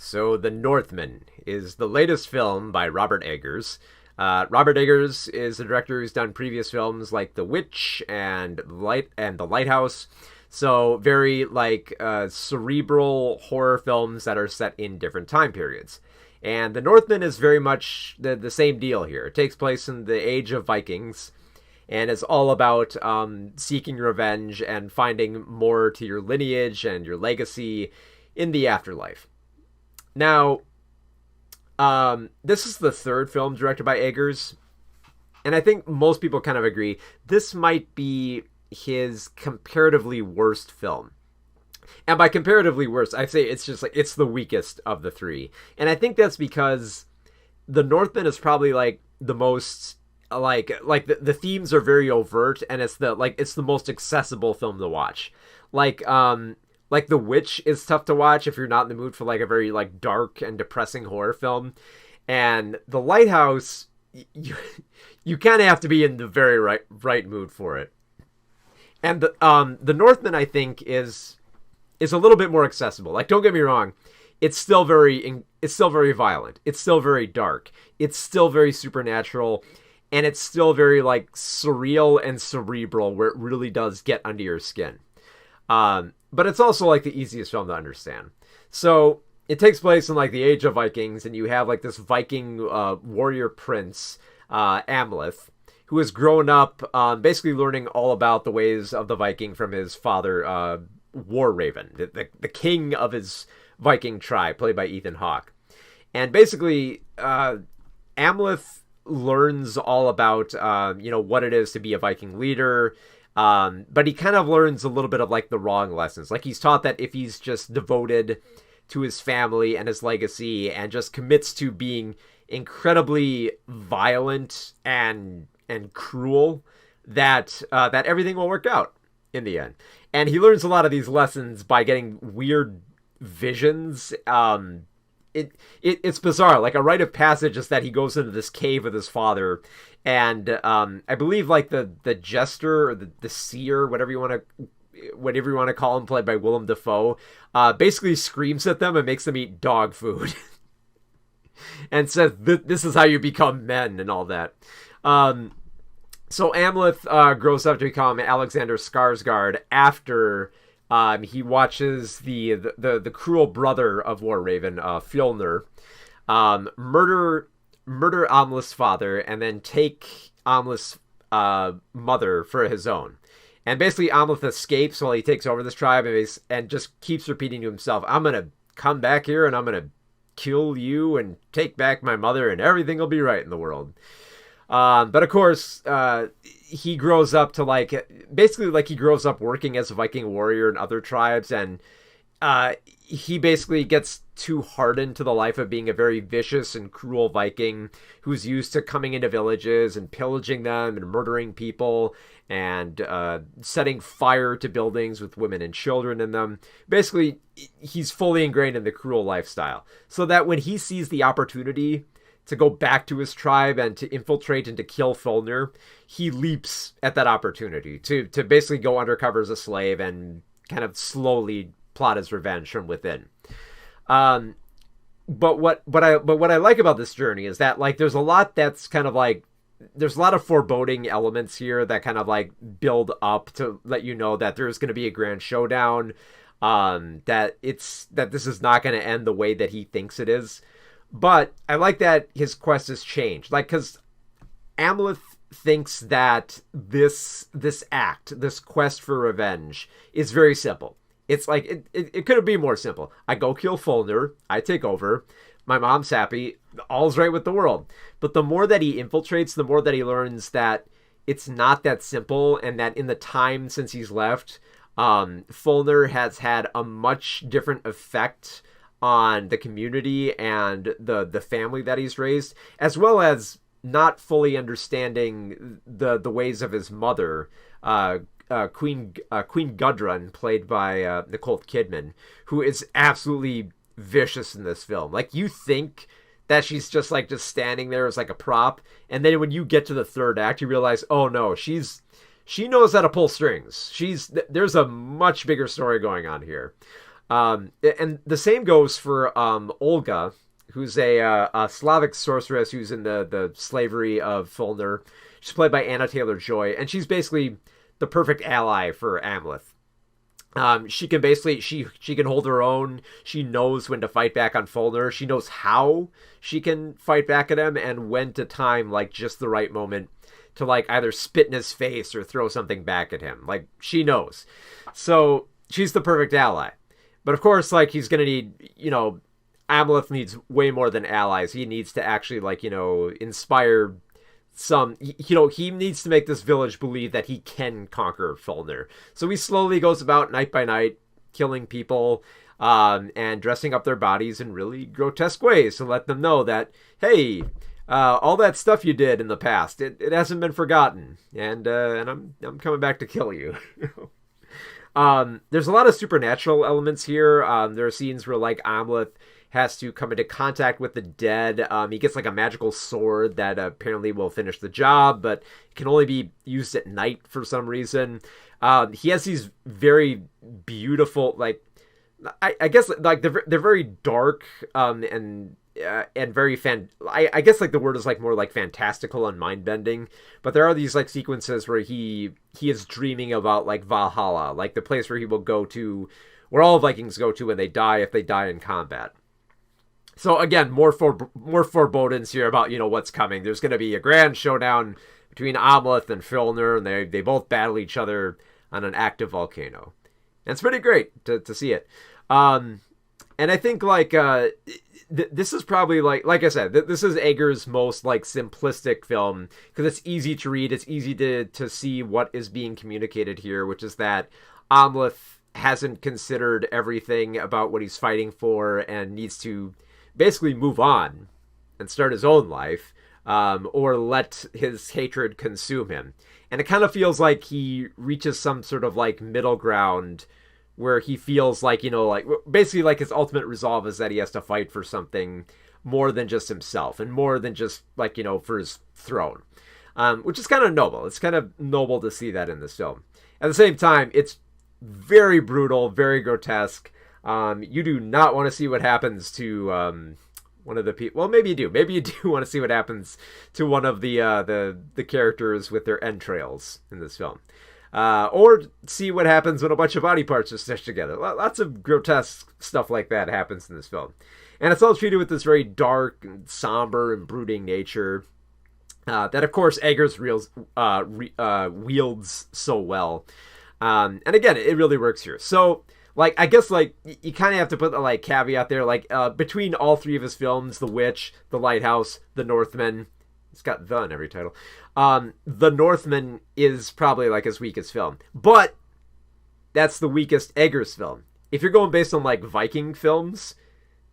So, The Northman is the latest film by Robert Eggers. Robert Eggers is a director who's done previous films like The Witch and The Lighthouse. So, very cerebral horror films that are set in different time periods. And The Northman is very much the same deal here. It takes place in the age of Vikings and is all about seeking revenge and finding more to your lineage and your legacy in the afterlife. Now, this is the third film directed by Eggers, and I think most people kind of agree this might be his comparatively worst film. And by comparatively worst, I say it's just it's the weakest of the three. And I think that's because The Northman is probably the most the themes are very overt, and it's the most accessible film to watch. The Witch is tough to watch if you're not in the mood for a very dark and depressing horror film, and The Lighthouse, you kind of have to be in the very right mood for it. And the Northman, I think, is a little bit more accessible. Don't get me wrong, it's still very violent, it's still very dark, it's still very supernatural, and it's still very surreal and cerebral, where it really does get under your skin. But it's also the easiest film to understand. So it takes place in the age of Vikings, and you have this Viking warrior prince, Amleth, who has grown up basically learning all about the ways of the Viking from his father, War Raven, the king of his Viking tribe, played by Ethan Hawke. And basically, Amleth learns all about what it is to be a Viking leader. But he kind of learns a little bit of the wrong lessons. He's taught that if he's just devoted to his family and his legacy and just commits to being incredibly violent and cruel, that everything will work out in the end. And he learns a lot of these lessons by getting weird visions. It's bizarre. A rite of passage is that he goes into this cave with his father, and I believe the jester or the seer, whatever you want to call him, played by Willem Dafoe, basically screams at them and makes them eat dog food, and says this is how you become men and all that. So Amleth grows up to become Alexander Skarsgård after he watches the cruel brother of War Raven, Fjolnir, murder Amleth's father, and then take Amleth's mother for his own. And basically Amleth escapes while he takes over this tribe, and just keeps repeating to himself, I'm going to come back here and I'm going to kill you and take back my mother and everything will be right in the world. But of course, he grows up to he grows up working as a Viking warrior in other tribes, and he basically gets too hardened to the life of being a very vicious and cruel Viking who's used to coming into villages and pillaging them and murdering people and setting fire to buildings with women and children in them. Basically, he's fully ingrained in the cruel lifestyle, so that when he sees the opportunity to go back to his tribe and to infiltrate and to kill Fjolnir, he leaps at that opportunity to basically go undercover as a slave and kind of slowly plot his revenge from within. But what I like about this journey is that there's a lot that's kind of there's a lot of foreboding elements here that kind of build up to let you know that there's going to be a grand showdown, that this is not going to end the way that he thinks it is. But I like that his quest has changed. Because Amleth thinks that this quest for revenge is very simple. It's it couldn't be more simple. I go kill Fjolnir, I take over, my mom's happy, all's right with the world. But the more that he infiltrates, the more that he learns that it's not that simple, and that in the time since he's left, Fjolnir has had a much different effect on the community and the family that he's raised, as well as not fully understanding the ways of his mother, Queen Gudrun, played by Nicole Kidman, who is absolutely vicious in this film. You think that she's just standing there as a prop, and then when you get to the third act, you realize, oh no, she knows how to pull strings. There's a much bigger story going on here. And the same goes for Olga, who's a Slavic sorceress who's in the slavery of Fulner. She's played by Anna Taylor-Joy, and she's basically the perfect ally for Amleth. She can basically she can hold her own. She knows when to fight back on Fulner. She knows how she can fight back at him and when to time like just the right moment to like either spit in his face or throw something back at him. Like she knows. So she's the perfect ally. But of course, like he's gonna need, Amleth needs way more than allies. He needs to actually like, inspire he needs to make this village believe that he can conquer Fulner. So he slowly goes about night by night, killing people, and dressing up their bodies in really grotesque ways to let them know that, hey, all that stuff you did in the past, it hasn't been forgotten, and I'm coming back to kill you. There's a lot of supernatural elements here. There are scenes where like Amleth has to come into contact with the dead. He gets like a magical sword that apparently will finish the job, but it can only be used at night for some reason. He has these very beautiful, like I guess like they're very dark and very I guess like the word is like more like fantastical and mind bending. But there are these like sequences where he is dreaming about like Valhalla, like the place where he will go to, where all Vikings go to when they die if they die in combat. So again, more forebodings here about what's coming. There's going to be a grand showdown between Amleth and Fulner, and they both battle each other on an active volcano. And it's pretty great to see it. And I think like this is probably like I said, this is Eggers' most like simplistic film because it's easy to read. It's easy to see what is being communicated here, which is that Amleth hasn't considered everything about what he's fighting for and needs to basically move on and start his own life, or let his hatred consume him. And it kind of feels like he reaches some sort of like middle ground where he feels like, like basically like his ultimate resolve is that he has to fight for something more than just himself and more than just like, for his throne, which is kind of noble. It's kind of noble to see that in this film. At the same time, it's very brutal, very grotesque. You do not want to see what happens to one of the people. Well, maybe you do. Maybe you do want to see what happens to one of the characters with their entrails in this film, or see what happens when a bunch of body parts are stitched together. Lots of grotesque stuff like that happens in this film, and it's all treated with this very dark and somber and brooding nature that, of course, Eggers wields so well. And again, it really works here. So, like, I guess, like, you kind of have to put the, like, caveat there, like, between all three of his films, The Witch, The Lighthouse, The Northman, it's got the in every title, The Northman is probably, like, his weakest film. But that's the weakest Eggers film. If you're going based on, like, Viking films,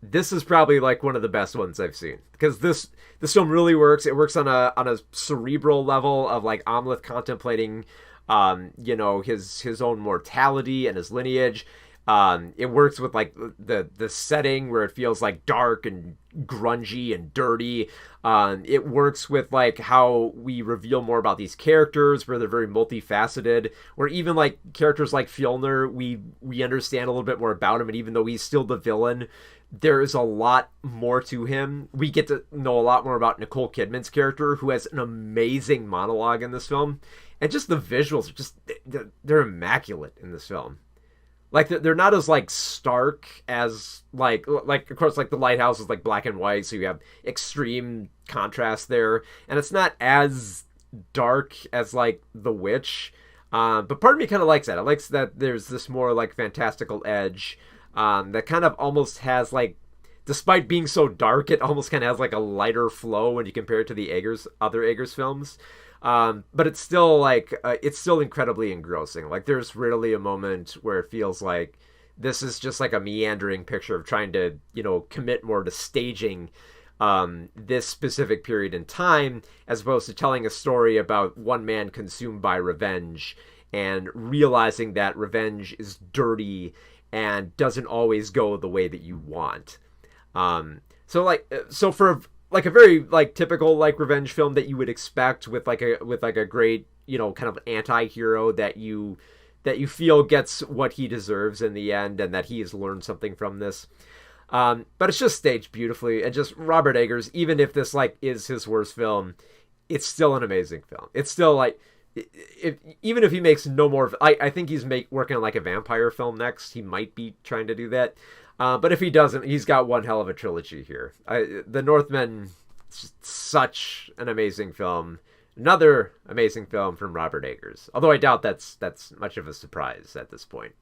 this is probably, like, one of the best ones I've seen. Because this film really works. It works on a cerebral level of, like, Amleth contemplating his own mortality and his lineage. It works with like the setting where it feels like dark and grungy and dirty. It works with like how we reveal more about these characters, where they're very multifaceted, where even like characters like Fjolnir, we understand a little bit more about him, and even though he's still the villain, there is a lot more to him. We get to know a lot more about Nicole Kidman's character, who has an amazing monologue in this film. And just the visuals are just, they're immaculate in this film. Like, they're not as, like, stark as, like, of course, like, The Lighthouse is, like, black and white, so you have extreme contrast there. And it's not as dark as, like, The Witch. But part of me kind of likes that. It likes that there's this more, like, fantastical edge that kind of almost has, like, despite being so dark, it almost kind of has, like, a lighter flow when you compare it to the other Eggers films. But it's still like it's still incredibly engrossing. Like, there's rarely a moment where it feels like this is just like a meandering picture of trying to commit more to staging this specific period in time, as opposed to telling a story about one man consumed by revenge and realizing that revenge is dirty and doesn't always go the way that you want. So for like a very like typical like revenge film that you would expect with like a great kind of anti-hero that you that you feel gets what he deserves in the end, and that he has learned something from this. But it's just staged beautifully, and just Robert Eggers, even if this like is his worst film, it's still an amazing film. It's still like, even if he makes no more, I think he's working on like a vampire film next. He might be trying to do that. But if he doesn't, he's got one hell of a trilogy here. The Northman, such an amazing film. Another amazing film from Robert Eggers. Although I doubt that's much of a surprise at this point.